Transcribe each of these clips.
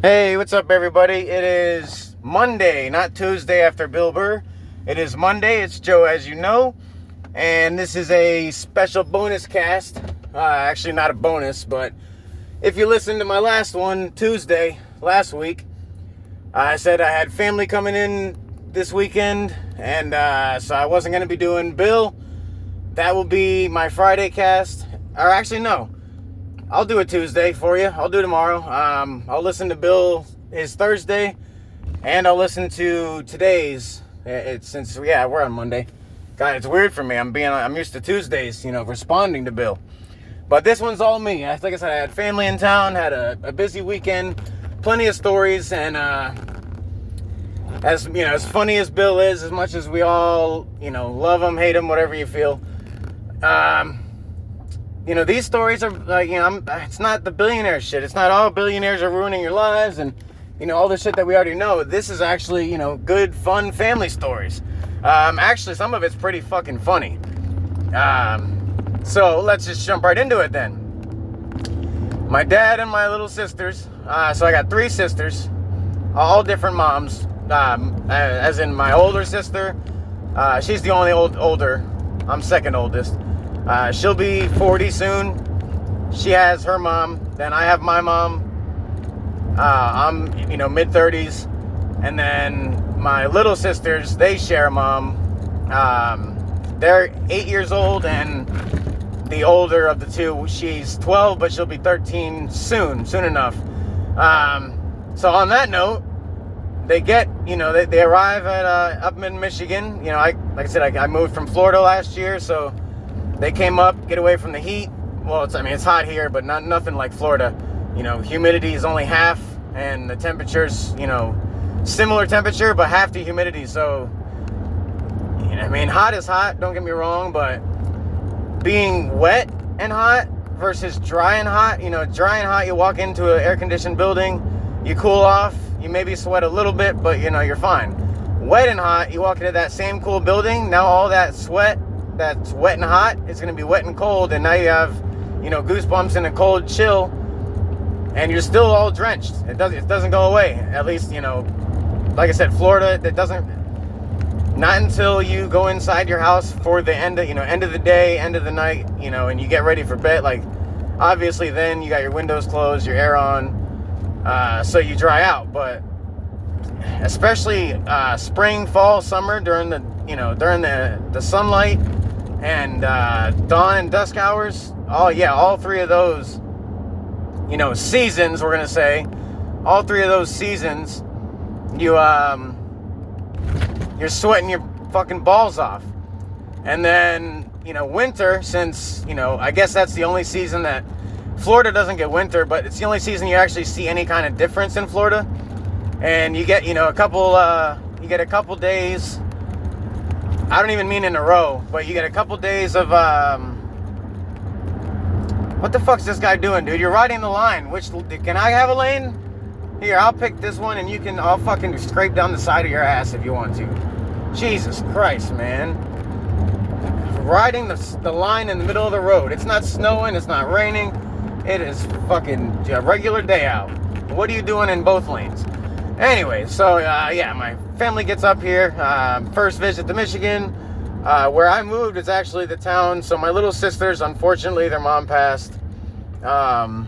Hey, what's up, everybody? It is Monday, not Tuesday after Bill Burr. It is Monday. It's Joe, as you know, and this is a special bonus cast. Actually, not a bonus, but if you listened to my last one, Tuesday, last week, I said I had family coming in this weekend, and so I wasn't going to be doing Bill. That will be my Friday cast. Or actually, no. I'll do it Tuesday for you. I'll do it tomorrow. I'll listen to Bill his Thursday, and I'll listen to today's. We're on Monday. God, it's weird for me. I'm used to Tuesdays, responding to Bill. But this one's all me. Like I said, I had family in town, had a busy weekend, plenty of stories, and as funny as Bill is, as much as we all love him, hate him, whatever you feel. These stories are like, it's not the billionaire shit. It's not all billionaires are ruining your lives and, all the shit that we already know. This is actually, good, fun family stories. Actually, some of it's pretty fucking funny. So let's just jump right into it then. My dad and my little sisters. So I got 3 sisters, all different moms. As in my older sister, she's the only older. I'm second oldest. She'll be 40 soon. She has her mom. Then I have my mom. I'm, mid-30s. And then my little sisters, they share a mom. They're 8 years old, and the older of the 2, she's 12, but she'll be 13 soon enough. So on that note, they get, they arrive at up in Michigan. Like I said, I moved from Florida last year, so they came up, get away from the heat. Well, it's hot here, but nothing like Florida. Humidity is only half, and the temperature's, similar temperature, but half the humidity. So, hot is hot, don't get me wrong, but being wet and hot versus dry and hot, dry and hot, you walk into an air-conditioned building, you cool off, you maybe sweat a little bit, but, you're fine. Wet and hot, you walk into that same cool building, now all that sweat that's wet and hot, it's going to be wet and cold, and now you have, goosebumps and a cold chill, and you're still all drenched. It doesn't go away. At least, like I said, Florida, it doesn't, not until you go inside your house for the end of the day, end of the night, and you get ready for bed, like, obviously then you got your windows closed, your air on, so you dry out. But especially spring, fall, summer, during the sunlight and dawn and dusk hours, all 3 of those seasons, we're gonna say, all 3 of those seasons, you're sweating your fucking balls off. And then winter, since I guess that's the only season that Florida doesn't get winter, but it's the only season you actually see any kind of difference in Florida. And you get a couple days, I don't even mean in a row, but you get a couple days of, what the fuck's this guy doing, dude? You're riding the line. Can I have a lane? Here, I'll pick this one, and I'll fucking scrape down the side of your ass if you want to. Jesus Christ, man. Riding the line in the middle of the road. It's not snowing, it's not raining. It is fucking a regular day out. What are you doing in both lanes? Anyway, so, my family gets up here, first visit to Michigan. Where I moved is actually the town, so my little sisters, unfortunately, their mom passed. Well,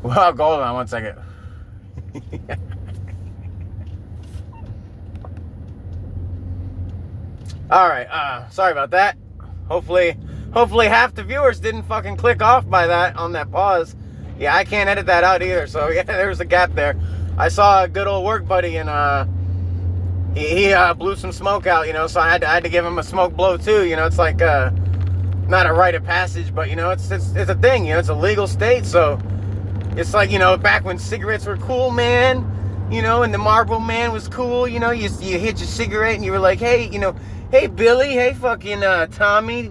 hold on one second. Alright, sorry about that. Hopefully half the viewers didn't fucking click off by that, on that pause. Yeah, I can't edit that out either, so yeah, there's a gap there. I saw a good old work buddy, and he blew some smoke out, so I had to give him a smoke blow too. It's like not a rite of passage, but it's a thing. It's a legal state, so it's like back when cigarettes were cool, man. And the Marlboro Man was cool. You hit your cigarette and you were like, hey, hey Billy, hey fucking Tommy,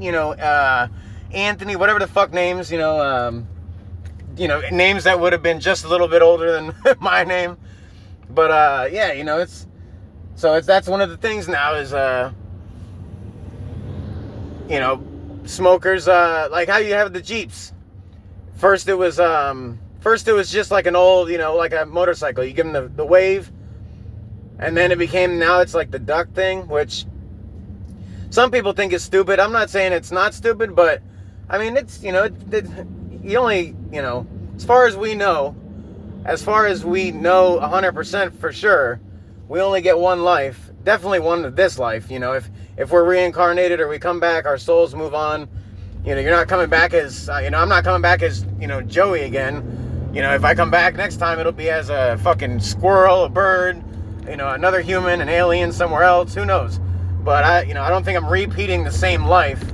Anthony, whatever the fuck names, names that would have been just a little bit older than my name. But that's one of the things now is smokers, like how you have the Jeeps. First it was just like an old, like a motorcycle. You give them the wave, and then now it's like the duck thing, which some people think is stupid. I'm not saying it's not stupid, but I mean, it's, you only, as far as we know 100% for sure, we only get one life, definitely one of this life. If we're reincarnated or we come back, our souls move on. You're not coming back as, I'm not coming back as, Joey again. If I come back next time, it'll be as a fucking squirrel, a bird, another human, an alien somewhere else, who knows? But I don't think I'm repeating the same life.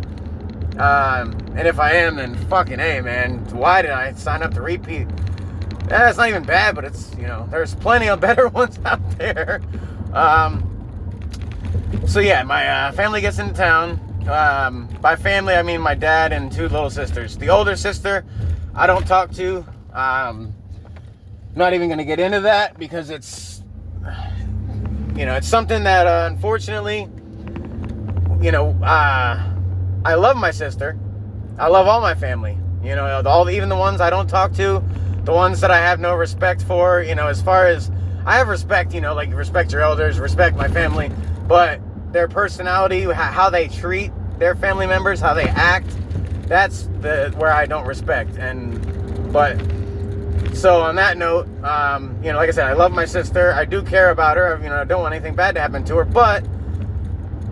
And if I am, then fucking A, man, why did I sign up to repeat? It's not even bad, but it's, there's plenty of better ones out there. So yeah, my family gets into town. By family, I mean my dad and two little sisters. The older sister, I don't talk to. Not even going to get into that because it's, it's something that, unfortunately, I love my sister. I love all my family. Even the ones I don't talk to, the ones that I have no respect for, as far as I have respect, like respect your elders, respect my family, but their personality, how they treat their family members, how they act, that's where I don't respect. So on that note, like I said, I love my sister. I do care about her. I don't want anything bad to happen to her, but,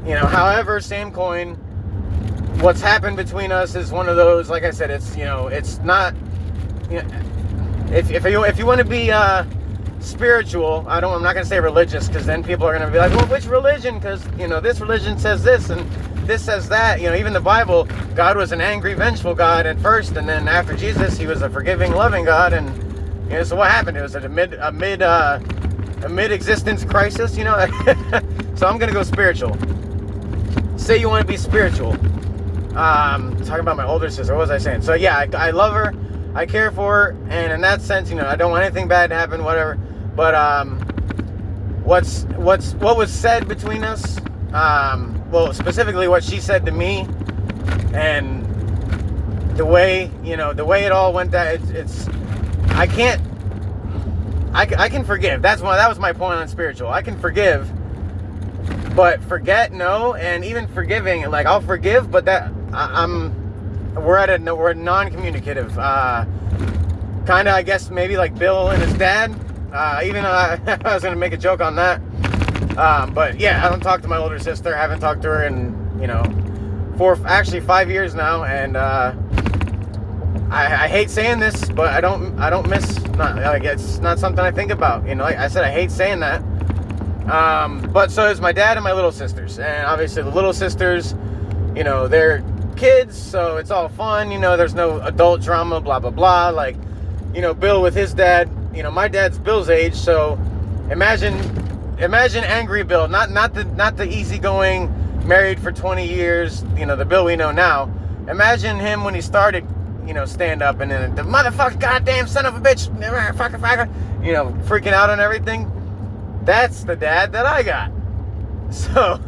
however, same coin, what's happened between us is one of those, like I said, it's, it's not, if you want to be, spiritual, I'm not going to say religious, because then people are going to be like, well, which religion? Because, this religion says this, and this says that. Even the Bible, God was an angry, vengeful God at first, and then after Jesus, he was a forgiving, loving God, and, so what happened? It was a mid-existence crisis, So I'm going to go spiritual. Say you want to be spiritual. Talking about my older sister, what was I saying? So yeah, I love her, I care for her, and in that sense, I don't want anything bad to happen, whatever. But what was said between us, well, specifically what she said to me, and the way it all went, that it's I can forgive. That was my point on spiritual. I can forgive, but forget, no. And even forgiving, like, I'll forgive, but that we're non-communicative. Kind of, I guess, maybe like Bill and his dad. Even I was gonna make a joke on that. But yeah, I don't talk to my older sister. I haven't talked to her in 5 years now, and I hate saying this, but I don't miss. It's not something I think about. Like I said, I hate saying that. But so is my dad and my little sisters, and obviously the little sisters, they're kids, so it's all fun. There's no adult drama, blah blah blah. Like, Bill with his dad. My dad's Bill's age, so imagine angry Bill, not the easygoing, married for 20 years, the Bill we know now. Imagine him when he started, stand up, and then the motherfucker, goddamn son of a bitch, fucker, freaking out on everything. That's the dad that I got. So,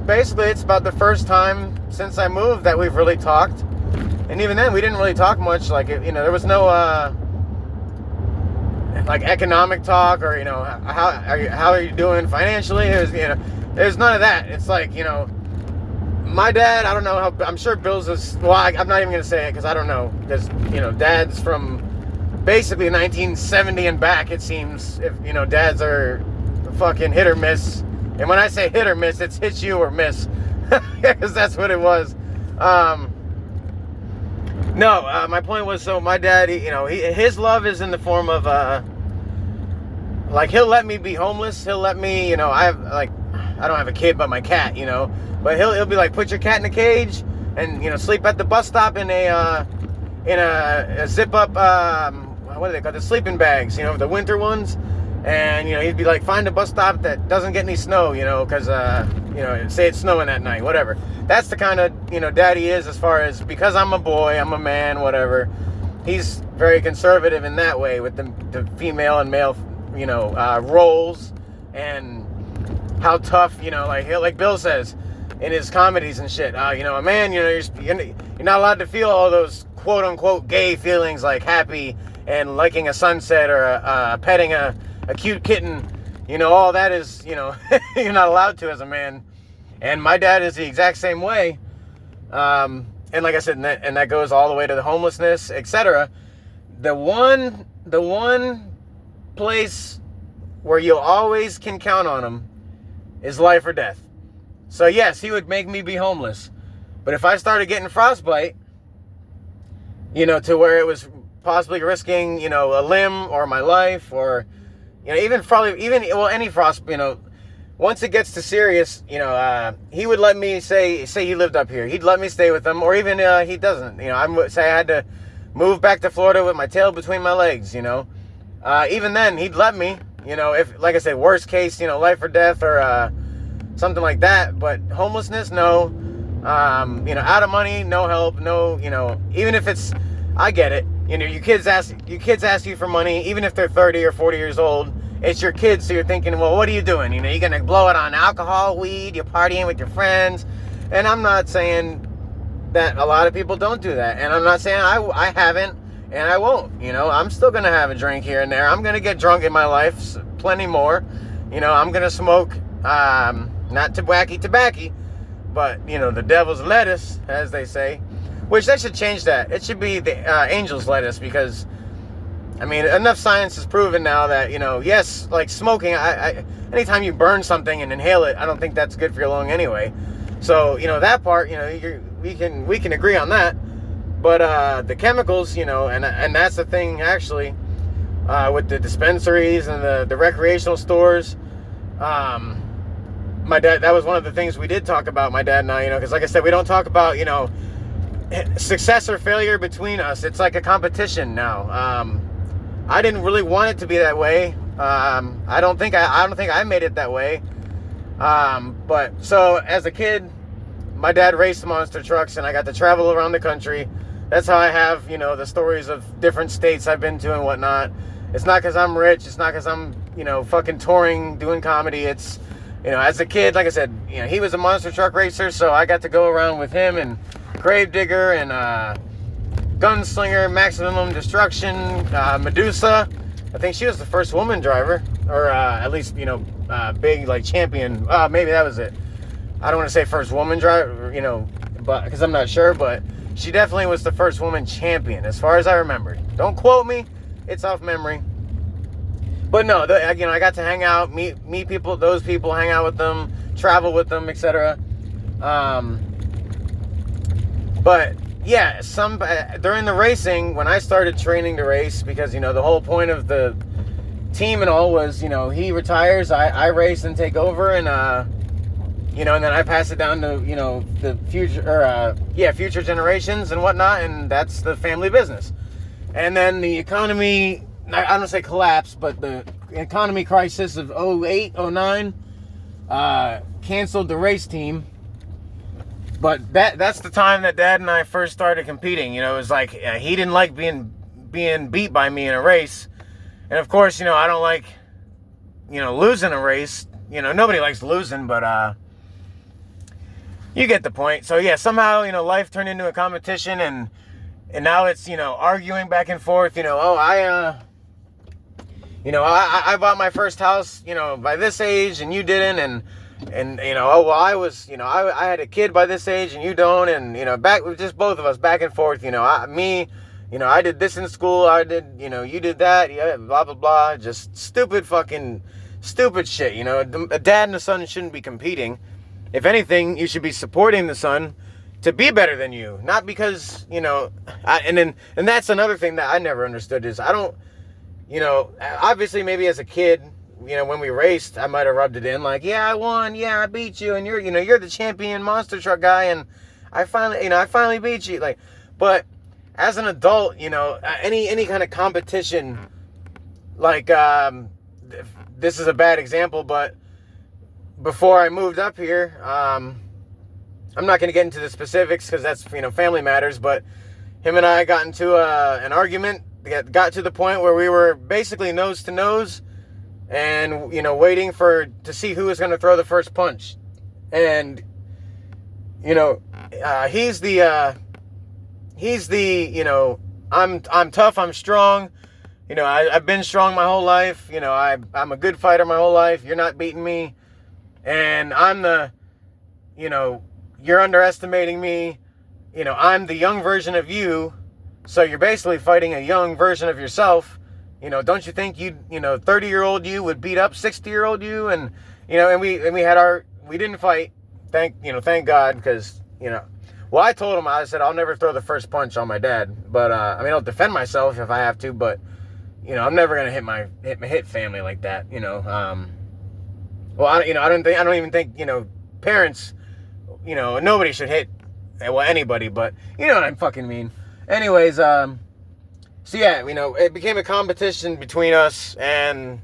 basically it's about the first time since I moved that we've really talked. And even then, we didn't really talk much. Like, there was no, like, economic talk, or, how are you doing financially? There's none of that. It's like, my dad, I don't know how, I'm sure Bill's is, well, I'm not even going to say it, because I don't know. Because, dad's from basically 1970 and back, it seems. If, dads are fucking hit or miss. And when I say hit or miss, it's hit you or miss. Because that's what it was. No, my point was, so my dad, his love is in the form of, like, he'll let me be homeless. He'll let me, I don't have a kid, but my cat, but he'll be like, put your cat in a cage and, sleep at the bus stop in a zip up, what are they called? The sleeping bags, the winter ones. And, he'd be like, find a bus stop that doesn't get any snow, because, say it's snowing that night, whatever. That's the kind of, dad he is, as far as, because I'm a boy, I'm a man, whatever. He's very conservative in that way with the female and male, roles, and how tough, like Bill says, in his comedies and shit. A man, you're not allowed to feel all those quote unquote gay feelings like happy and liking a sunset or petting a cute kitten. All that is, you're not allowed to as a man. And my dad is the exact same way. And like I said, and that goes all the way to the homelessness, etc. The one place where you always can count on him is life or death. So yes, he would make me be homeless. But if I started getting frostbite, to where it was possibly risking, a limb or my life or, any frost, once it gets to serious, he would let me say he lived up here. He'd let me stay with him, or even he doesn't. I say I had to move back to Florida with my tail between my legs. Even then, he'd let me. If, like I said, worst case, life or death or something like that. But homelessness, no. Out of money, no help, no. Even if it's, I get it. Your kids ask you for money, even if they're 30 or 40 years old. It's your kids, so you're thinking, well, what are you doing? You're gonna blow it on alcohol, weed, you're partying with your friends. And I'm not saying that a lot of people don't do that, and I'm not saying I haven't, and I won't. I'm still gonna have a drink here and there. I'm gonna get drunk in my life, plenty more. I'm gonna smoke, not tobacco, but the devil's lettuce, as they say. Which they should change that. It should be the angel's lettuce, because enough science has proven now that, yes, like smoking, anytime you burn something and inhale it, I don't think that's good for your lung anyway. So, that part, we can agree on that. But the chemicals, and that's the thing, actually, with the dispensaries and the recreational stores. My dad, that was one of the things we did talk about, my dad and I, because like I said, we don't talk about, success or failure between us. It's like a competition now. I didn't really want it to be that way. I don't think I made it that way. But so as a kid, my dad raced monster trucks, and I got to travel around the country. That's how I have, the stories of different states I've been to and whatnot. It's not because I'm rich. It's not because I'm, fucking touring, doing comedy. It's, as a kid, like I said, he was a monster truck racer, so I got to go around with him and Gravedigger and Gunslinger, Maximum Destruction, Medusa. I think she was the first woman driver, or at least, big, like, champion. Maybe that was it. I don't want to say first woman driver, but because I'm not sure, but she definitely was the first woman champion, as far as I remembered. Don't quote me. It's off memory. But no, I got to hang out, meet people, those people, hang out with them, travel with them, etc. But yeah, during the racing, when I started training to race, because the whole point of the team and all was, he retires, I race and take over, and and then I pass it down to the future generations and whatnot, and that's the family business. And then the economy, I don't say collapse, but the economy crisis of 08, 09 canceled the race team. But that's the time that Dad and I first started competing. It was like he didn't like being beat by me in a race. And of course, I don't like, losing a race. Nobody likes losing, but you get the point. So yeah, somehow, life turned into a competition, and now it's, arguing back and forth. I bought my first house, by this age, and you didn't, and I was, I had a kid by this age and you don't, and back with just both of us back and forth, I did this in school, I did, you did that, yeah, blah blah blah, just stupid shit. A dad and a son shouldn't be competing. If anything, you should be supporting the son to be better than you, not because and that's another thing that I never understood is I don't, obviously maybe as a kid, when we raced, I might have rubbed it in like, yeah, I won, yeah, I beat you, and you're the champion monster truck guy, and I finally beat you. Like, but as an adult, any kind of competition, like, this is a bad example, but before I moved up here, I'm not going to get into the specifics because that's, family matters, but him and I got into an argument, got to the point where we were basically nose to nose, and waiting to see who was going to throw the first punch. And you know, he's the, you know, I'm tough, I'm strong. You know, I've been strong my whole life. You know, I'm a good fighter my whole life. You're not beating me. And I'm the, you know, you're underestimating me. You know, I'm the young version of you. So you're basically fighting a young version of yourself. You know, don't you think you know, 30-year-old you would beat up 60-year-old you? And, you know, and we didn't fight. Thank God, because, you know, well, I told him, I said, I'll never throw the first punch on my dad. But, I mean, I'll defend myself if I have to, but, you know, I'm never going to hit family like that, you know. Well, I don't even think, you know, parents, you know, nobody should hit, well, anybody, but you know what I fucking mean. Anyways, so yeah, you know, it became a competition between us, and,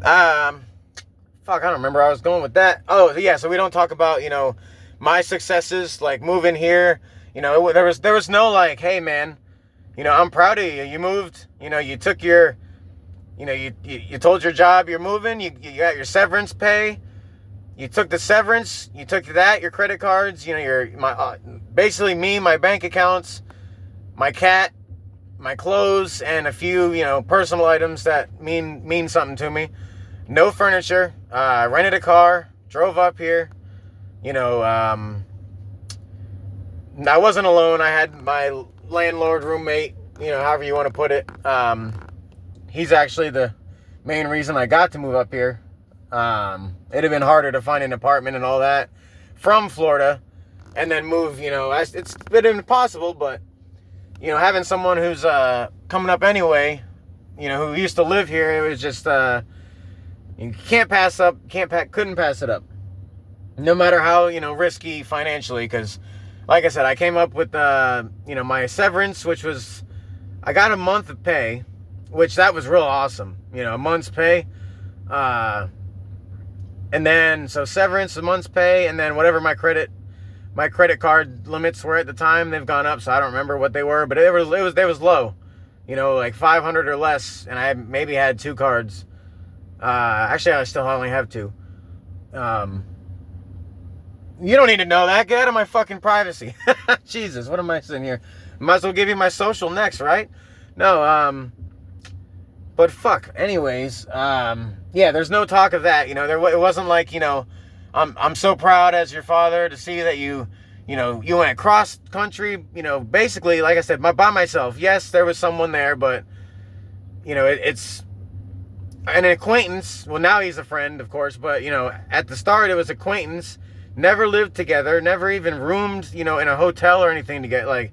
fuck, I don't remember where I was going with that. Oh, yeah, so we don't talk about, you know, my successes, like moving here. You know, there was no like, hey, man, you know, I'm proud of you. You moved, you know, you took your, you know, you told your job you're moving, you got your severance pay, you took the severance, you took that, your credit cards, you know, basically me, my bank accounts, my cat, my clothes, and a few, you know, personal items that mean something to me. No furniture, rented a car, drove up here, you know, I wasn't alone, I had my landlord, roommate, you know, however you want to put it. He's actually the main reason I got to move up here. It'd have been harder to find an apartment and all that from Florida and then move, you know, it's been impossible, but, you know, having someone who's coming up anyway, you know, who used to live here, it was just, you couldn't pass it up. No matter how, you know, risky financially, because, like I said, I came up with, you know, my severance, which was, I got a month of pay, which that was real awesome. You know, a month's pay. And then, so severance, a month's pay, and then whatever my credit card limits were at the time, they've gone up, so I don't remember what they were, but it was low. You know, like 500 or less, and I maybe had 2 cards. Actually, I still only have 2. You don't need to know that. Get out of my fucking privacy. Jesus, what am I sitting here? Might as well give you my social next, right? No, but fuck. Anyways, yeah, there's no talk of that. You know, it wasn't like, you know, I'm so proud as your father to see that you went cross country, you know, basically, like I said, by myself. Yes, there was someone there, but, you know, it's an acquaintance. Well, now he's a friend, of course, but, you know, at the start, it was acquaintance. Never lived together, never even roomed, you know, in a hotel or anything to get, like,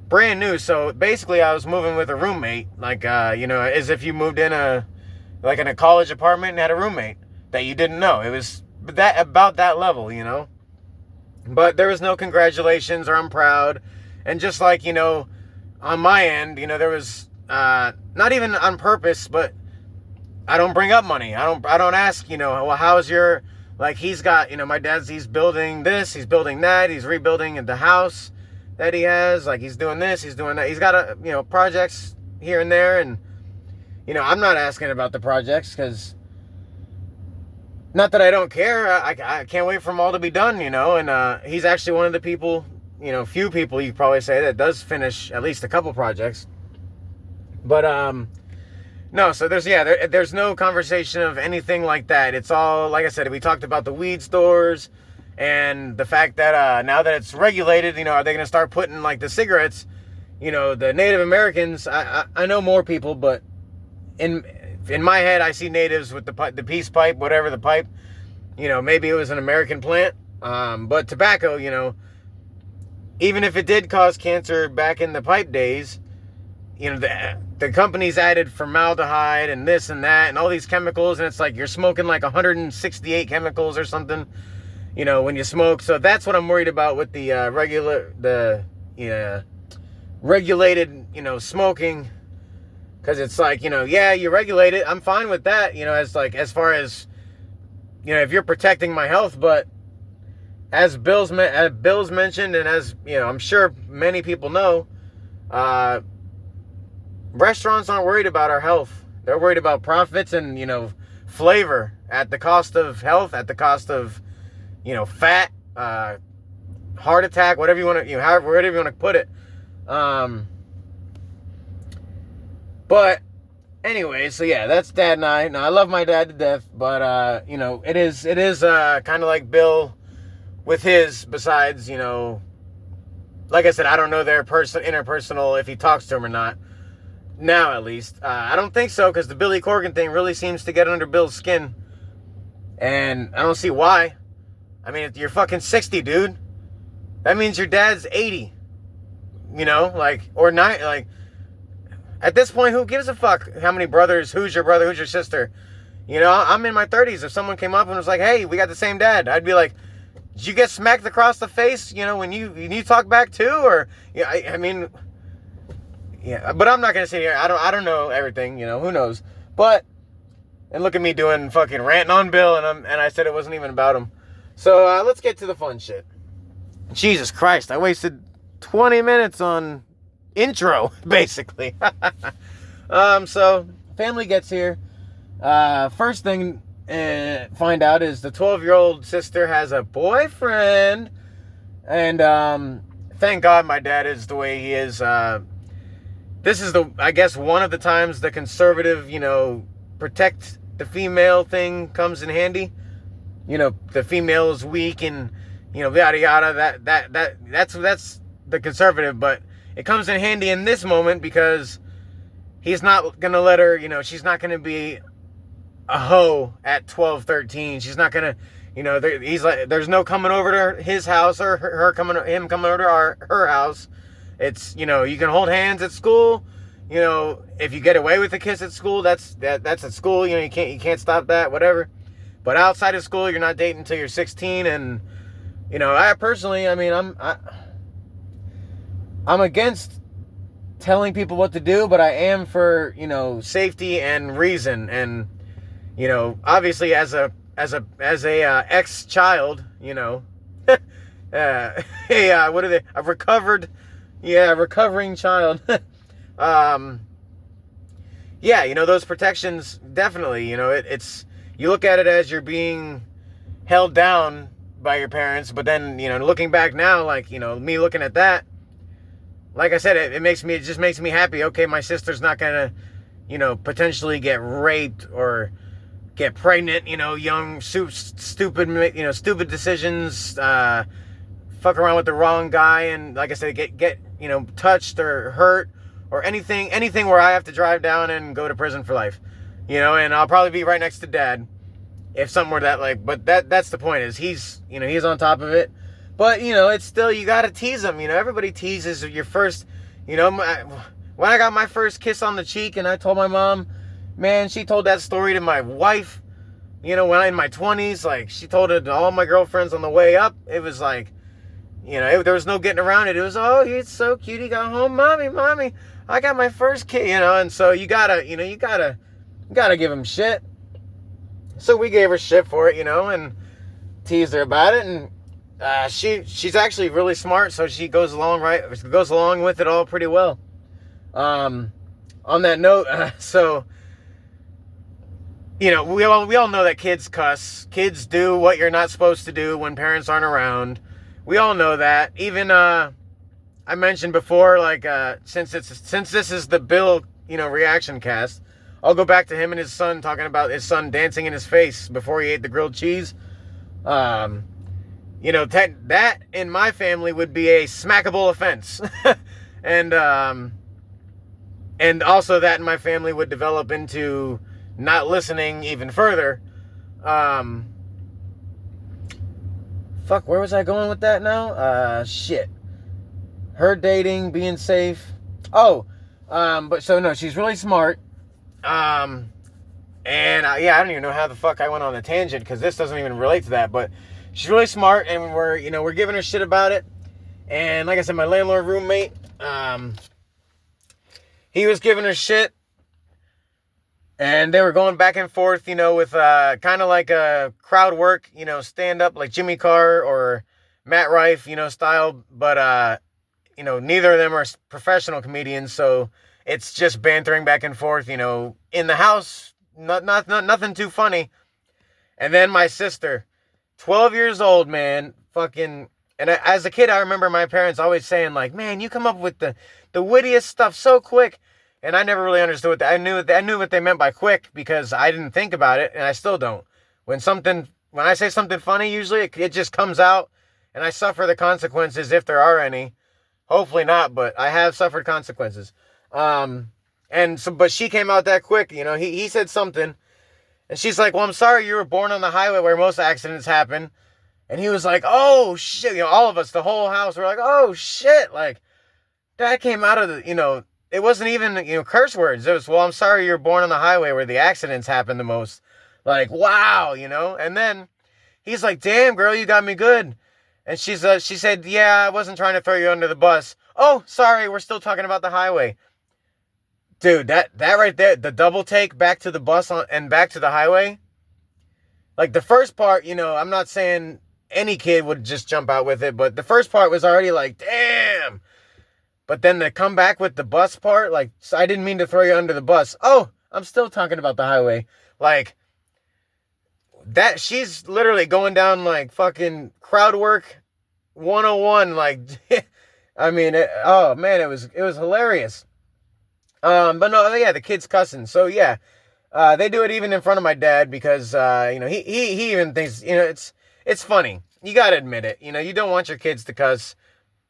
brand new. So basically I was moving with a roommate, like, you know, as if you moved in in a college apartment and had a roommate that you didn't know. It was about that level, you know. But there was no congratulations or I'm proud. And just like, you know, on my end, you know, there was, not even on purpose, but I don't bring up money. I don't ask, you know, well, how's your, like, he's got, you know, my dad's, he's building this, he's building that, he's rebuilding the house that he has, like, he's doing this, he's doing that, he's got, you know, projects here and there, and, you know, I'm not asking about the projects, because, not that I don't care, I can't wait for them all to be done, you know, and, he's actually one of the people, you know, few people, you probably say, that does finish at least a couple projects, but, no, so there's no conversation of anything like that. It's all, like I said, we talked about the weed stores and the fact that now that it's regulated, you know, are they going to start putting, like, the cigarettes, you know, the Native Americans, I know more people, but in my head, I see natives with the peace pipe, whatever the pipe, you know, maybe it was an American plant, but tobacco, you know, even if it did cause cancer back in the pipe days, you know, the companies added formaldehyde and this and that and all these chemicals, and it's like you're smoking like 168 chemicals or something, you know, when you smoke. So that's what I'm worried about with the regulated, you know, smoking, because it's like, you know, yeah, you regulate it, I'm fine with that, you know, as far as, you know, if you're protecting my health, but as Bill's mentioned, and as, you know, I'm sure many people know, restaurants aren't worried about our health. They're worried about profits and, you know, flavor at the cost of health, at the cost of, you know, fat, heart attack, whatever you want to, however, whatever you want to put it. But anyway, so yeah, that's Dad and I. Now, I love my dad to death, but it is kind of like Bill with his. Besides, like I said, I don't know their interpersonal, if he talks to him or not. Now, at least, I don't think so, because the Billy Corgan thing really seems to get under Bill's skin, and I don't see why. I mean, you're fucking 60, dude. That means your dad's 80. Or 9, at this point, who gives a fuck how many brothers, who's your brother, who's your sister? I'm in my 30s. If someone came up and was like, hey, we got the same dad, I'd be like, did you get smacked across the face, when you talk back too? Or, I mean, yeah, but I'm not going to sit here. I don't know everything, who knows? But, and look at me doing fucking ranting on Bill, and I said it wasn't even about him. So, let's get to the fun shit. Jesus Christ, I wasted 20 minutes on intro, basically. So family gets here. First thing find out is the 12-year-old sister has a boyfriend, and thank God my dad is the way he is. This is I guess one of the times the conservative, protect the female thing comes in handy. The female is weak and yada yada. That's the conservative, but it comes in handy in this moment because he's not going to let her, she's not going to be a hoe at 12, 13. She's not going to, he's like, there's no coming over to his house or him coming over to her house. It's, you can hold hands at school. If you get away with a kiss at school, that's at school. You can't stop that, whatever. But outside of school, you're not dating until you're 16. And, I personally, I mean, I'm against telling people what to do, but I am for, safety and reason. And, obviously as a ex-child, a recovering child. Those protections, definitely, it's, you look at it as you're being held down by your parents, but then, looking back now, me looking at that, like I said, it just makes me happy. Okay, my sister's not gonna, potentially get raped or get pregnant, young, stupid decisions, fuck around with the wrong guy, and like I said, get touched or hurt or anything where I have to drive down and go to prison for life, and I'll probably be right next to Dad if something were that, but that's the point, is he's on top of it. But, it's still, you gotta tease them. Everybody teases your first, when I got my first kiss on the cheek and I told my mom, man, she told that story to my wife, when I'm in my 20s, she told it to all my girlfriends on the way up. It was like, there was no getting around it. It was, oh, he's so cute. He got home, mommy, I got my first kiss, and so you gotta give him shit. So we gave her shit for it, and teased her about it, and she's actually really smart, so she goes along with it all pretty well. On that note, so we all know that kids cuss. Kids do what you're not supposed to do when parents aren't around. We all know that. Even I mentioned before, since this is the Bill reaction cast, I'll go back to him and his son talking about his son dancing in his face before he ate the grilled cheese. That in my family would be a smackable offense. and also that in my family would develop into not listening even further. Fuck, where was I going with that now? Shit. Her dating, being safe. Oh, but so no, she's really smart. I don't even know how the fuck I went on a tangent, because this doesn't even relate to that, but she's really smart, and we're giving her shit about it. And like I said, my landlord roommate, he was giving her shit, and they were going back and forth, with kind of like a crowd work, stand up like Jimmy Carr or Matt Rife, style, but neither of them are professional comedians, so it's just bantering back and forth, in the house, nothing too funny. And then my sister, 12 years old, man, fucking, And as a kid, I remember my parents always saying, like, man, you come up with the wittiest stuff so quick. And I never really understood what that. I knew what they meant by quick because I didn't think about it, and I still don't. When I say something funny, usually it just comes out, and I suffer the consequences if there are any. Hopefully not, but I have suffered consequences. But she came out that quick. He said something, and she's like, well, I'm sorry you were born on the highway where most accidents happen. And he was like, oh, shit. All of us, the whole house, were like, oh, shit. Like, that came out of the, it wasn't even, curse words. It was, well, I'm sorry you were born on the highway where the accidents happen the most. Like, wow, And then he's like, damn, girl, you got me good. And she said, yeah, I wasn't trying to throw you under the bus. Oh, sorry, we're still talking about the highway. Dude, that right there, the double take back to the bus and back to the highway. Like, the first part, I'm not saying any kid would just jump out with it, but the first part was already like, damn. But then to come back with the bus part, like, so I didn't mean to throw you under the bus. Oh, I'm still talking about the highway. Like, that, she's literally going down like fucking crowd work 101. Like, I mean, oh man, it was hilarious. But no, yeah, the kid's cussing. So yeah, they do it even in front of my dad because, he even thinks, it's funny. You gotta admit it. You don't want your kids to cuss.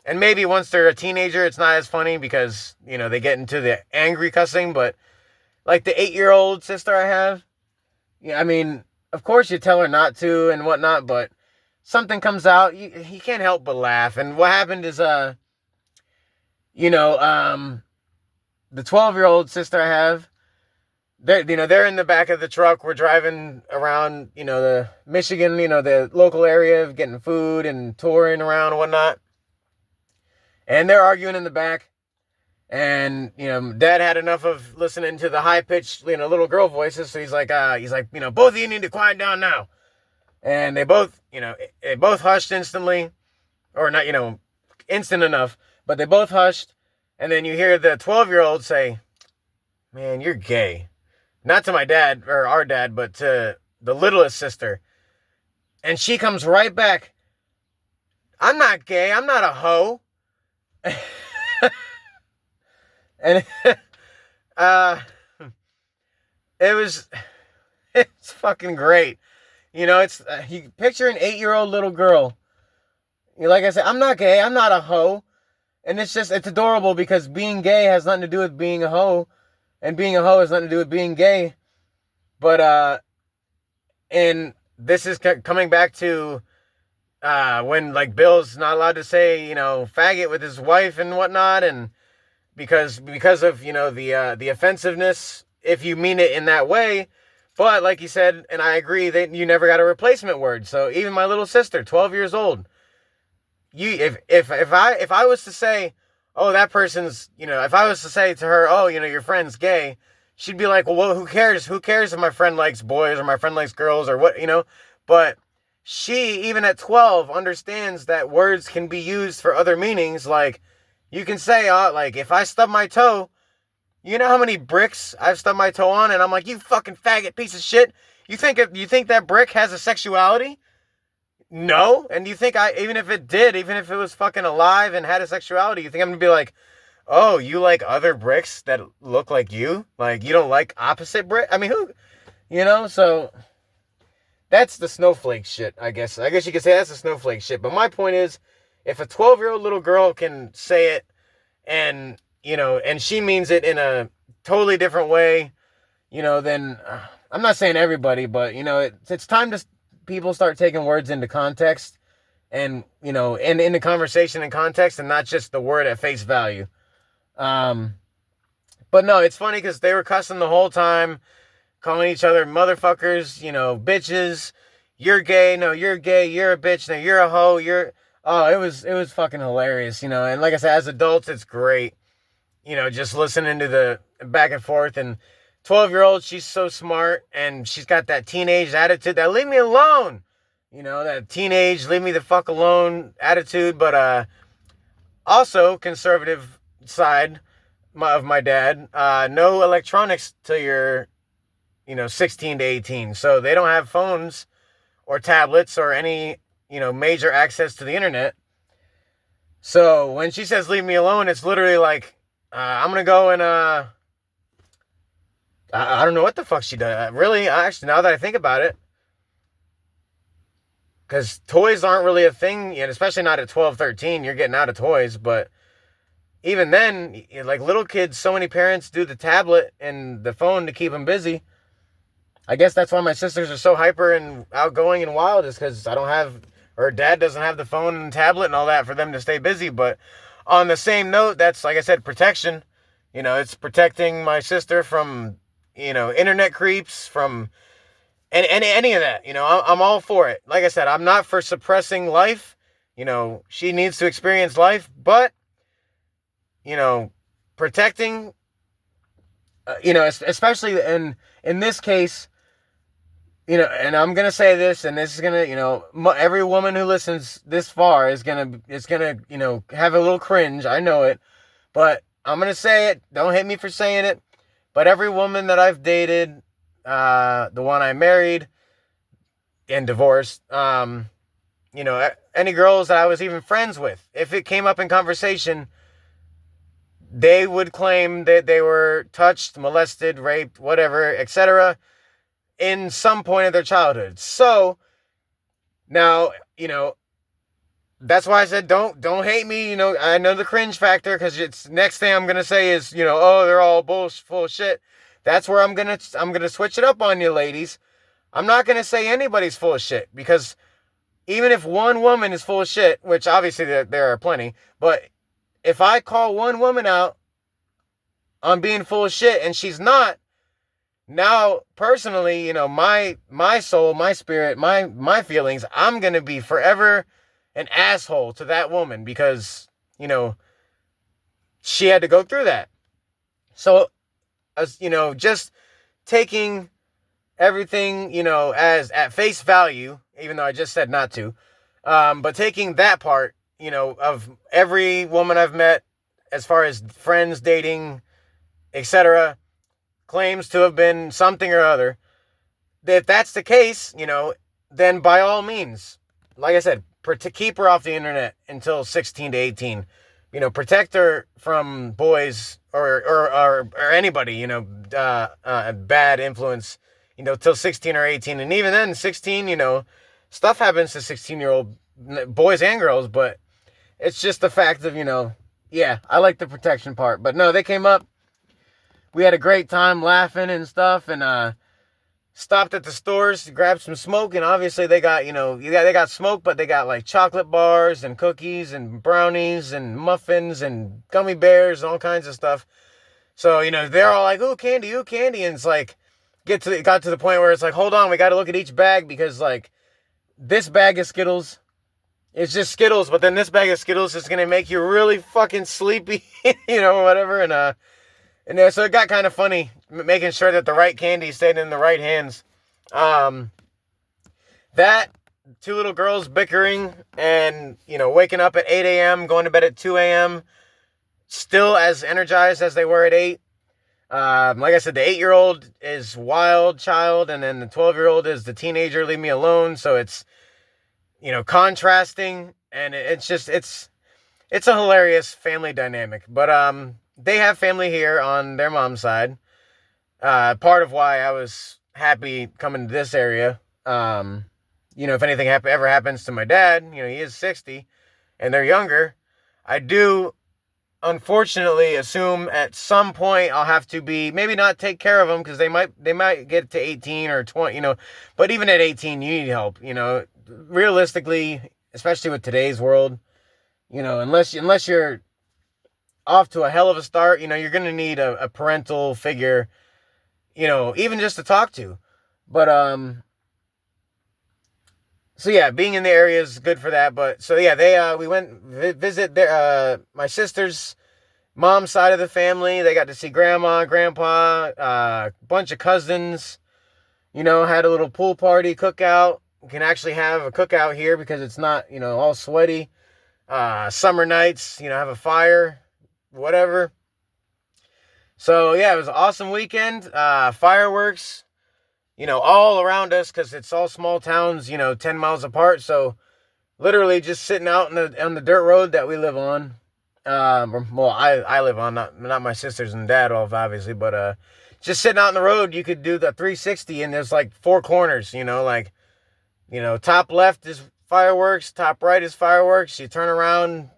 And maybe once they're a teenager, it's not as funny because, they get into the angry cussing. But like the 8-year-old sister I have, yeah, I mean, of course you tell her not to and whatnot, but something comes out, you can't help but laugh. And what happened is, the 12-year-old sister I have, they're in the back of the truck. We're driving around, the Michigan, the local area, getting food and touring around and whatnot. And they're arguing in the back. And, Dad had enough of listening to the high-pitched, little girl voices. So he's like, both of you need to quiet down now. And they both hushed instantly. Or not, instant enough. But they both hushed. And then you hear the 12-year-old say, man, you're gay. Not to my dad, or our dad, but to the littlest sister. And she comes right back. I'm not gay. I'm not a hoe. And it's fucking great. You picture an 8-year-old little girl. Like I said, I'm not gay. I'm not a hoe. And it's adorable because being gay has nothing to do with being a hoe. And being a hoe has nothing to do with being gay. But, and this is coming back to, when like Bill's not allowed to say, faggot with his wife and whatnot. And because of, the offensiveness, if you mean it in that way. But like you said, and I agree that you never got a replacement word. So even my little sister, 12 years old, if I was to say, oh, that person's, if I was to say to her, oh, your friend's gay, she'd be like, well, who cares? Who cares if my friend likes boys or my friend likes girls or what, But she, even at 12, understands that words can be used for other meanings. Like, you can say, like, if I stub my toe, you know how many bricks I've stubbed my toe on? And I'm like, you fucking faggot piece of shit. You think that brick has a sexuality? No. And you think even if it was fucking alive and had a sexuality, you think I'm going to be like, oh, you like other bricks that look like you? Like, you don't like opposite brick? I mean, so that's the snowflake shit, I guess. I guess you could say that's the snowflake shit. But my point is, if a 12-year-old little girl can say it and, and she means it in a totally different way, then I'm not saying everybody, but, it's time to people start taking words into context and, and in the conversation in context and not just the word at face value. But no, it's funny because they were cussing the whole time, calling each other motherfuckers, bitches, you're gay, no, you're gay, you're a bitch, no, you're a hoe, it was fucking hilarious, and like I said, as adults, it's great, just listening to the back and forth. And 12-year-old, she's so smart, and she's got that teenage attitude that leave me alone, that teenage leave me the fuck alone attitude. But also conservative side of my dad, no electronics till you're 16 to 18, so they don't have phones or tablets or any major access to the internet. So when she says leave me alone, it's literally like, I'm gonna go and I don't know what the fuck she does. Really, actually, now that I think about it, because toys aren't really a thing, yet, especially not at 12, 13. You're getting out of toys, but even then, like little kids, so many parents do the tablet and the phone to keep them busy. I guess that's why my sisters are so hyper and outgoing and wild, is because I don't have, or dad doesn't have the phone and tablet and all that for them to stay busy. But on the same note, that's, like I said, protection. It's protecting my sister from, internet creeps, from any of that. I'm all for it. Like I said, I'm not for suppressing life. She needs to experience life, but, protecting, especially in this case, and I'm gonna say this, and this is gonna, every woman who listens this far is gonna, have a little cringe. I know it, but I'm gonna say it. Don't hate me for saying it. But every woman that I've dated, the one I married and divorced, any girls that I was even friends with, if it came up in conversation, they would claim that they were touched, molested, raped, whatever, etc., in some point of their childhood. So now, that's why I said don't hate me. I know the cringe factor, because it's next thing I'm gonna say is, oh, they're all full of shit. That's where I'm gonna switch it up on you, ladies. I'm not gonna say anybody's full of shit, because even if one woman is full of shit, which obviously there are plenty, but if I call one woman out on being full of shit and she's not, now personally, my soul, my spirit, my feelings, I'm gonna be forever an asshole to that woman, because she had to go through that. So, as just taking everything, as at face value, even though I just said not to, but taking that part, of every woman I've met, as far as friends, dating, etc., claims to have been something or other. If that's the case, then by all means, like I said, to keep her off the internet until 16 to 18. Protect her from boys or anybody, bad influence, till 16 or 18. And even then, 16, stuff happens to 16-year-old boys and girls, but it's just the fact of, yeah, I like the protection part. But no, they came up. We had a great time laughing and stuff, and stopped at the stores to grab some smoke. And obviously they got, they got smoke, but they got like chocolate bars and cookies and brownies and muffins and gummy bears and all kinds of stuff. So, they're all like, ooh, candy. And it's like, got to the point where it's like, hold on, we got to look at each bag, because like this bag of Skittles, it's just Skittles, but then this bag of Skittles is going to make you really fucking sleepy, whatever. And so it got kind of funny, making sure that the right candy stayed in the right hands. That, two little girls bickering and, waking up at 8 a.m., going to bed at 2 a.m., still as energized as they were at 8. Like I said, the 8-year-old is wild child, and then the 12-year-old is the teenager, leave me alone. So it's, contrasting, and it's a hilarious family dynamic. But, they have family here on their mom's side. Part of why I was happy coming to this area. If anything ever happens to my dad, he is 60 and they're younger. I do, unfortunately, assume at some point I'll have to maybe not take care of them, because they might get to 18 or 20, but even at 18, you need help, realistically, especially with today's world, unless you're off to a hell of a start, you're going to need a parental figure, even just to talk to. But, so yeah, being in the area is good for that. But, so yeah, we went visit my sister's mom's side of the family. They got to see grandma, grandpa, a bunch of cousins, had a little pool party, cookout. We can actually have a cookout here because it's not, all sweaty. Summer nights, have a fire, whatever. So yeah, it was an awesome weekend. Fireworks, all around us, because it's all small towns, 10 miles apart. So literally just sitting out on the dirt road that we live on. Well, I live on, not my sisters and dad, obviously, but just sitting out on the road, you could do the 360, and there's like 4 corners, like, top left is fireworks, top right is fireworks. You turn around,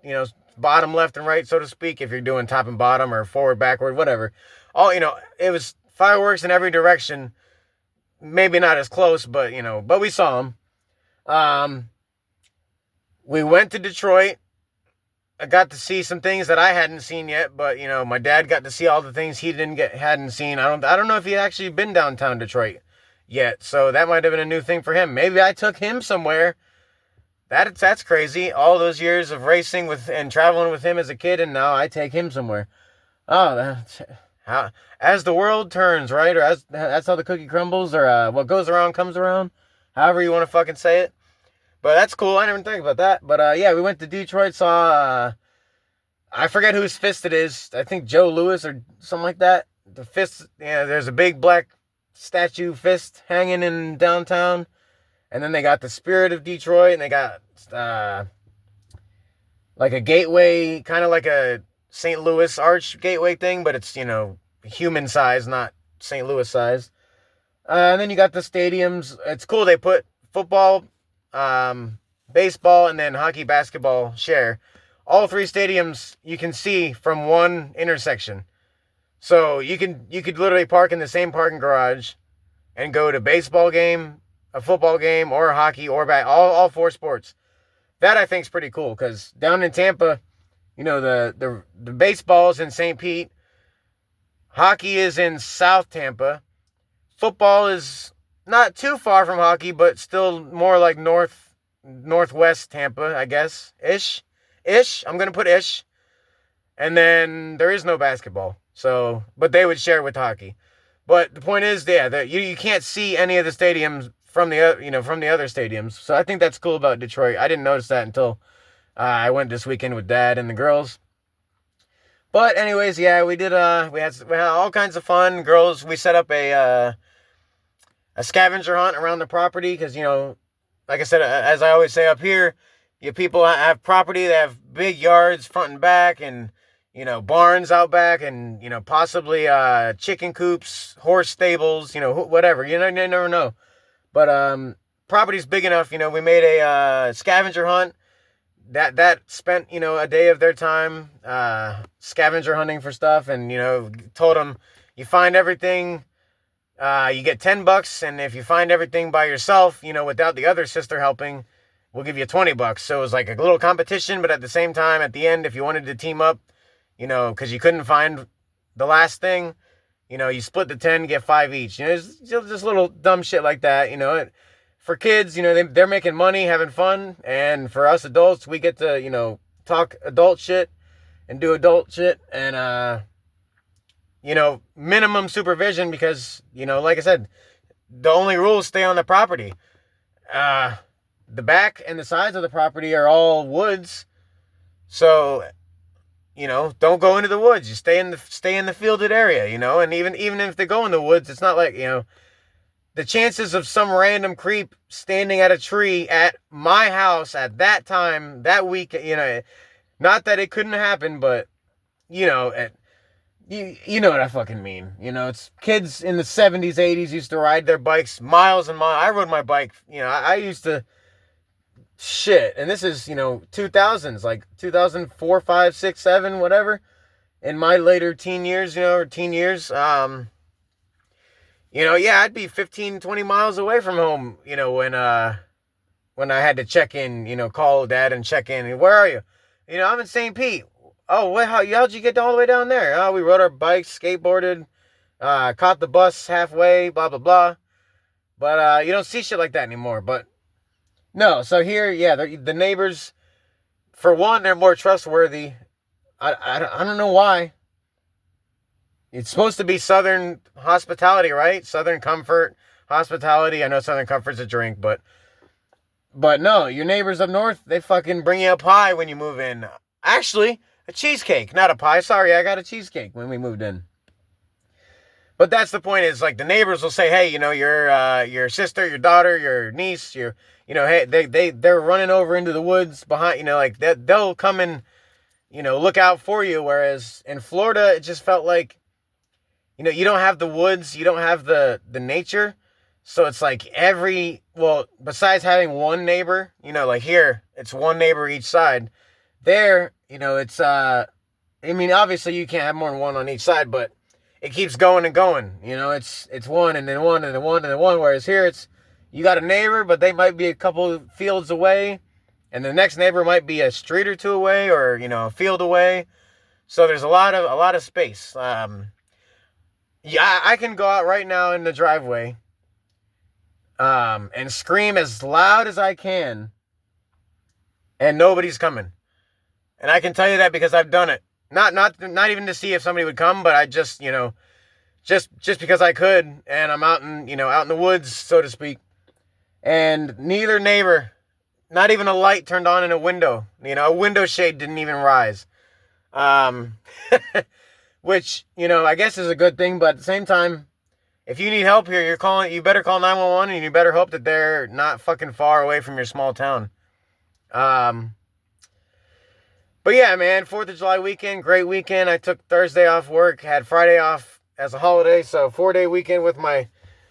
bottom left and right, so to speak, if you're doing top and bottom or forward, backward, whatever. All, it was fireworks in every direction. Maybe not as close, but, but we saw them. We went to Detroit. I got to see some things that I hadn't seen yet, but, my dad got to see all the things he hadn't seen. I don't know if he actually been downtown Detroit yet, so that might have been a new thing for him. Maybe I took him somewhere. That's crazy. All those years of racing and traveling with him as a kid, and now I take him somewhere. Oh, as the world turns, right? Or that's how the cookie crumbles, or what goes around comes around. However you want to fucking say it. But that's cool. I never think about that. But yeah, we went to Detroit, saw, I forget whose fist it is. I think Joe Louis or something like that. The fist, there's a big black statue fist hanging in downtown. And then they got the Spirit of Detroit, and they got like a gateway, kind of like a St. Louis arch gateway thing, but it's, human size, not St. Louis size. And then you got the stadiums. It's cool. They put football, baseball, and then hockey, basketball share. All 3 stadiums you can see from one intersection. So you could literally park in the same parking garage and go to baseball game, a football game, or a hockey, or all 4 sports. That I think is pretty cool, because down in Tampa, the baseball is in St. Pete. Hockey is in South Tampa. Football is not too far from hockey, but still more like northwest Tampa, I guess. Ish. I'm going to put ish. And then there is no basketball. So, but they would share with hockey. But the point is, yeah, you can't see any of the stadiums from the other stadiums. So I think that's cool about Detroit. I didn't notice that until I went this weekend with Dad and the girls. But anyways, yeah, we had all kinds of fun. Girls, we set up a scavenger hunt around the property because, like I said, as I always say up here, people have property. They have big yards front and back, and barns out back, and possibly chicken coops, horse stables, whatever. You never know. But property's big enough. We made a scavenger hunt that spent a day of their time scavenger hunting for stuff, and told them, you find everything, you get $10, and if you find everything by yourself, without the other sister helping, we'll give you $20. So it was like a little competition, but at the same time, at the end, if you wanted to team up, because you couldn't find the last thing, you split the 10, get 5 each. It's just little dumb shit like that. For kids, they're making money, having fun, and for us adults, we get to, talk adult shit and do adult shit, and minimum supervision, because like I said, the only rules stay on the property. The back and the sides of the property are all woods, so don't go into the woods. You stay in the fielded area, and even if they go in the woods, it's not like, the chances of some random creep standing at a tree at my house at that time, that week, not that it couldn't happen, but you know what I fucking mean. It's kids in the 70s, 80s used to ride their bikes miles and miles. I rode my bike, I used to shit, and this is 2000s, like 2004, 5, 6, 7, whatever, in my later teen years, or teen years. I'd be 15, 20 miles away from home, when I had to check in, call Dad and check in. Where are you? I'm in St. Pete. Oh, how'd you get all the way down there? Oh, we rode our bikes, skateboarded, caught the bus halfway, blah, blah, blah. But you don't see shit like that anymore. But no, so here, yeah, the neighbors, for one, they're more trustworthy. I don't know why. It's supposed to be Southern hospitality, right? Southern comfort, hospitality. I know Southern comfort's a drink, but no, your neighbors up north, they fucking bring you a pie when you move in. Actually, a cheesecake, not a pie. Sorry, I got a cheesecake when we moved in. But that's the point is, like, the neighbors will say, hey, your sister, your daughter, your niece, hey, they're running over into the woods behind, like, they'll come and, look out for you. Whereas in Florida, it just felt like, you don't have the woods, you don't have the nature. So it's like besides having one neighbor, like here, it's one neighbor each side. There, it's, obviously you can't have more than one on each side, but it keeps going and going. It's one and then one and then one and then one. Whereas here, you got a neighbor, but they might be a couple fields away, and the next neighbor might be a street or two away, or a field away. So there's a lot of space. Yeah, I can go out right now in the driveway, and scream as loud as I can, and nobody's coming. And I can tell you that because I've done it. Not even to see if somebody would come, but I just, just because I could, and I'm out in the woods, so to speak. And neither neighbor, not even a light turned on in a window. A window shade didn't even rise. Which, I guess is a good thing, but at the same time, if you need help here, you better call 911, and you better hope that they're not fucking far away from your small town. But yeah, man, 4th of July weekend, great weekend. I took Thursday off work, had Friday off as a holiday, so 4-day weekend with my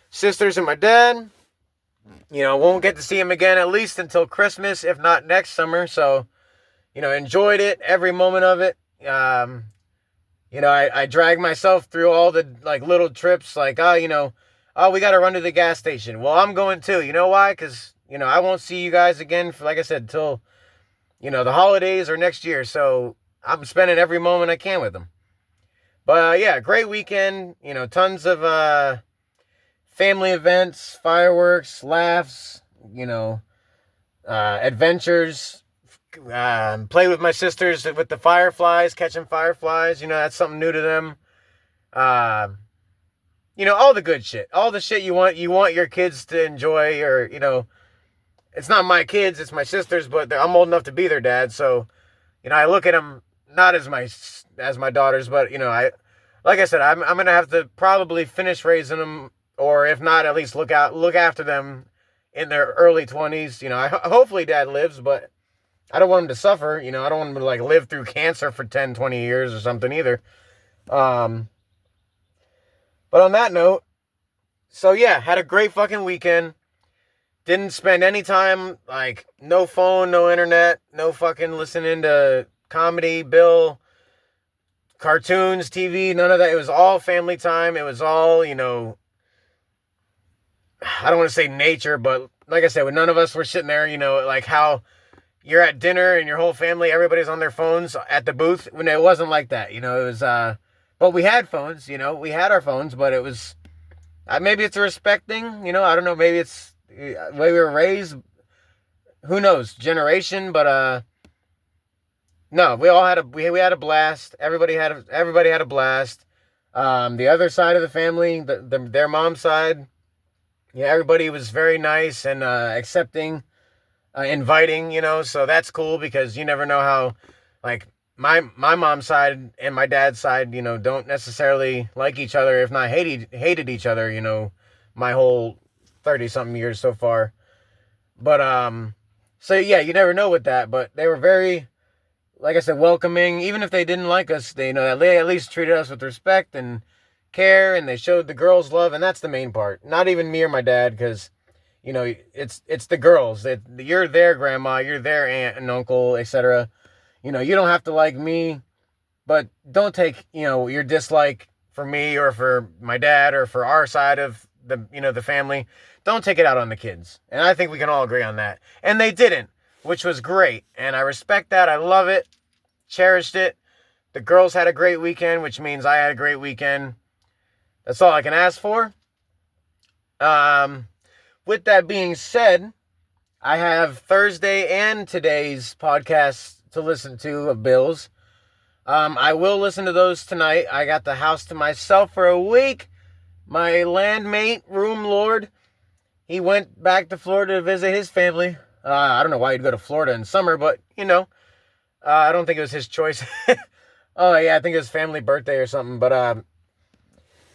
sisters and my dad. Won't get to see him again at least until Christmas, if not next summer. So, enjoyed it, every moment of it. I dragged myself through all the, like, little trips, like, we got to run to the gas station. Well, I'm going too. You know why? Because, I won't see you guys again, for, like I said, till, the holidays or next year. So I'm spending every moment I can with them. But, yeah, great weekend. Tons of family events, fireworks, laughs, adventures. Play with my sisters with the fireflies, catching fireflies. That's something new to them. All the good shit. All the shit you want your kids to enjoy, or, it's not my kids, it's my sisters, but I'm old enough to be their dad, so, I look at them not as my daughters, but, like I said, I'm going to have to probably finish raising them, or if not, at least look after them in their early 20s. Hopefully dad lives, but I don't want him to suffer. I don't want him to, like, live through cancer for 10, 20 years or something either. But on that note, so yeah, had a great fucking weekend. Didn't spend any time, like, no phone, no internet, no fucking listening to comedy, Bill, cartoons, TV, none of that. It was all family time. It was all, I don't want to say nature, but like I said, when none of us were sitting there, like how you're at dinner and your whole family, everybody's on their phones at the booth. When it wasn't like that, it was, but we had phones, we had our phones, but it was, maybe it's a respect thing, I don't know, maybe it's the way we were raised, who knows, generation, but, no, we all had we had a blast. Everybody had a blast. The other side of the family, their mom's side, yeah, everybody was very nice and, accepting, inviting, so that's cool, because you never know how, like, my mom's side and my dad's side, don't necessarily like each other, if not hated each other, my whole 30-something years so far. But, so yeah, you never know with that, but they were very, like I said, welcoming. Even if they didn't like us, they at least treated us with respect and care, and they showed the girls love, and that's the main part. Not even me or my dad, because, it's the girls. You're their grandma, you're their aunt and uncle, etc. You don't have to like me, but don't take, your dislike for me or for my dad or for our side of the family. Don't take it out on the kids. And I think we can all agree on that. And they didn't, which was great. And I respect that. I love it. Cherished it. The girls had a great weekend, which means I had a great weekend. That's all I can ask for. With that being said, I have Thursday and today's podcast to listen to of Bill's. I will listen to those tonight. I got the house to myself for a week. My landmate, room lord, he went back to Florida to visit his family. I don't know why he'd go to Florida in summer, but, I don't think it was his choice. Oh, yeah, I think it was family birthday or something. But,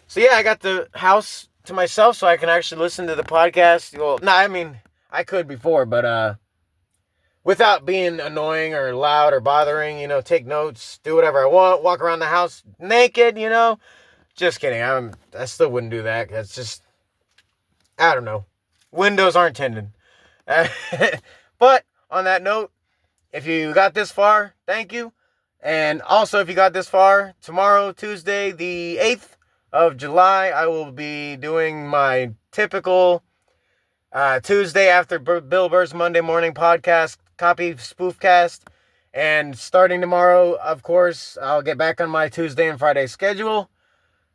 So yeah, I got the house to myself so I can actually listen to the podcast. Well, no, I mean, I could before, but without being annoying or loud or bothering, take notes, do whatever I want, walk around the house naked, Just kidding. I still wouldn't do that. It's just, I don't know. Windows aren't tinted. But on that note, if you got this far, thank you. And also, if you got this far, tomorrow, Tuesday, the 8th of July, I will be doing my typical Tuesday after Bill Burr's Monday morning podcast, copy spoof cast. And starting tomorrow, of course, I'll get back on my Tuesday and Friday schedule.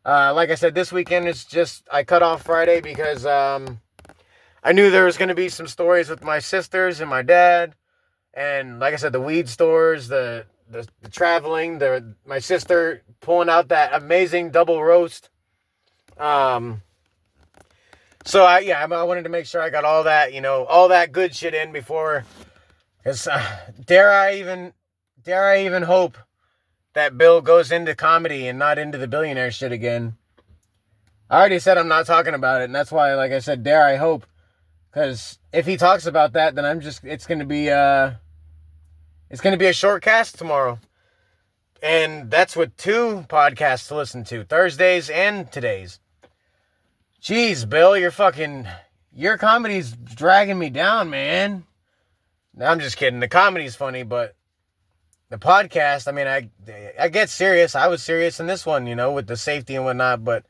Like I said, this weekend is just, I cut off Friday because I knew there was going to be some stories with my sisters and my dad. And like I said, the weed stores, the traveling, my sister pulling out that amazing double roast. So I wanted to make sure I got all that, all that good shit in before, because dare I even hope that Bill goes into comedy and not into the billionaire shit again. I already said I'm not talking about it, and that's why, like I said, dare I hope, because if he talks about that, then it's going to be a short cast tomorrow. And that's with 2 podcasts to listen to, Thursdays and today's. Jeez, Bill, your comedy's dragging me down, man. No, I'm just kidding. The comedy's funny, but the podcast, I mean, I get serious. I was serious in this one, with the safety and whatnot, but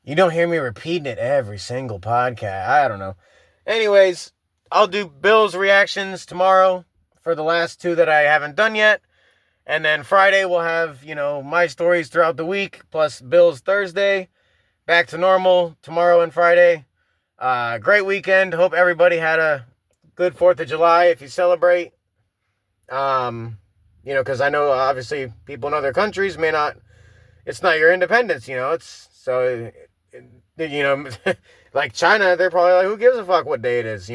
you don't hear me repeating it every single podcast. I don't know. Anyways, I'll do Bill's reactions tomorrow for the last 2 that I haven't done yet. And then Friday we'll have, my stories throughout the week, plus Bill's Thursday. Back to normal tomorrow and Friday. Great weekend. Hope everybody had a good 4th of July if you celebrate. Because I know obviously people in other countries may not, it's not your independence, it's, so, like China, they're probably like, who gives a fuck what day it is,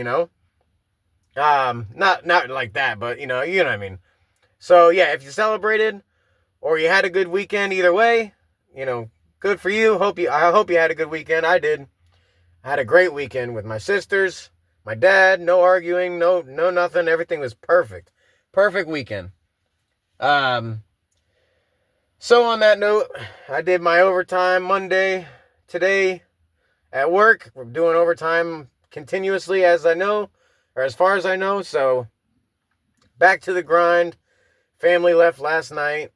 Not like that, but, you know what I mean. So, yeah, if you celebrated or you had a good weekend, either way, good for you. I hope you had a good weekend. I did. I had a great weekend with my sisters, my dad, no arguing, no nothing. Everything was perfect. Perfect weekend. So on that note, I did my overtime Monday today at work. We're doing overtime continuously as far as I know. So back to the grind. Family left last night.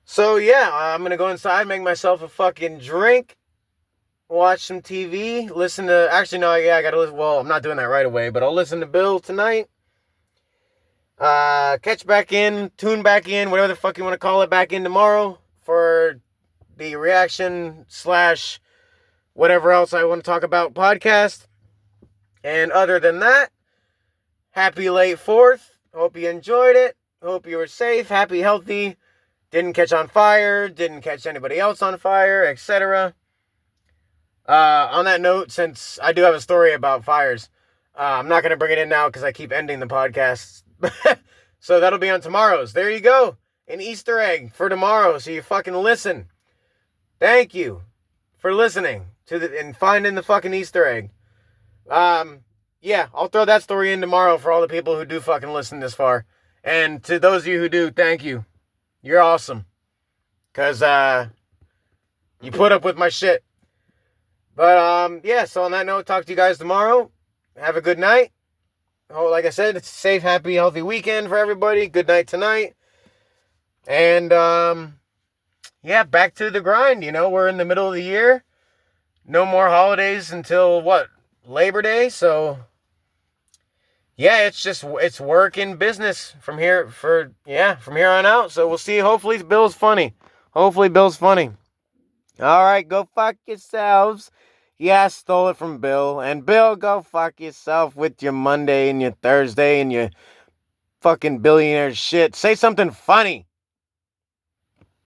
So yeah, I'm going to go inside, make myself a fucking drink, watch some TV, I got to listen. Well, I'm not doing that right away, but I'll listen to Bill tonight. Catch back in, tune back in, whatever the fuck you want to call it, back in tomorrow for the reaction / whatever else I want to talk about podcast. And other than that, happy late 4th. Hope you enjoyed it. Hope you were safe, happy, healthy. Didn't catch on fire. Didn't catch anybody else on fire, etc. On that note, since I do have a story about fires, I'm not going to bring it in now because I keep ending the podcast. So that'll be on tomorrow's. There you go. An Easter egg for tomorrow. So you fucking listen. Thank you for listening and finding the fucking Easter egg. Yeah, I'll throw that story in tomorrow for all the people who do fucking listen this far. And to those of you who do, thank you. You're awesome. Because, you put up with my shit. But, yeah, so on that note, talk to you guys tomorrow. Have a good night. Oh, like I said, it's a safe, happy, healthy weekend for everybody. Good night tonight. And, yeah, back to the grind. We're in the middle of the year. No more holidays until, Labor Day. So, yeah, it's work and business from here on out. So we'll see. Hopefully Bill's funny. All right, go fuck yourselves. Yeah, I stole it from Bill. And Bill, go fuck yourself with your Monday and your Thursday and your fucking billionaire shit. Say something funny.